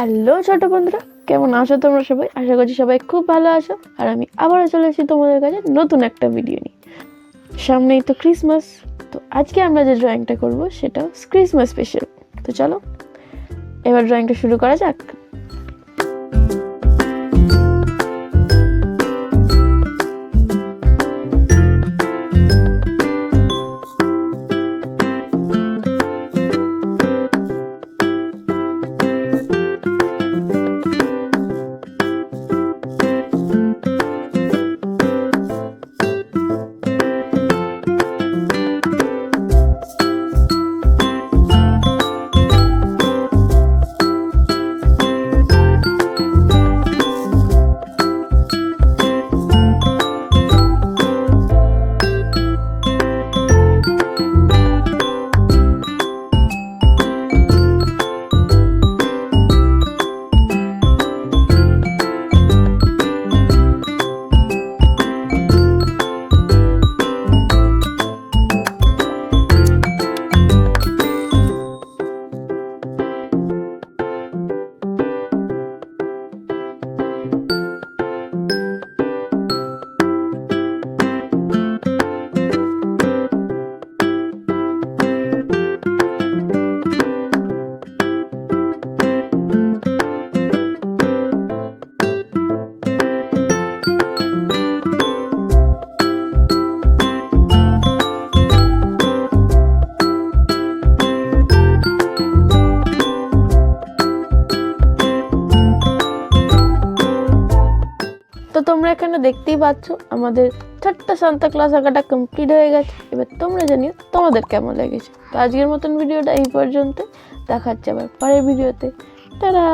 Hello ছোট বন্ধুরা, কেমন আছো তোমরা সবাই? আশা করছি সবাই খুব ভালো আছো। আর আমি আবারও চলে এসেছি তোমাদের কাছে নতুন একটা ভিডিও নিয়ে। সামনেই তো ক্রিসমাস, তো আজকে আমরা যে ড্রয়িংটা করব সেটা ক্রিসমাস স্পেশাল। তো চলো এবার ড্রয়িংটা শুরু করা যাক। তো তোমরা এখানে দেখতেই পাচ্ছ আমাদের ছোট্ট সান্তা ক্লজ আঁকাটা কমপ্লিট হয়ে গেছে। এবার তোমরা জানিও তোমাদের কেমন লেগেছে। তো আজকের মতন ভিডিওটা এই পর্যন্ত, দেখা হচ্ছে আবার পরের ভিডিওতে। টাটা।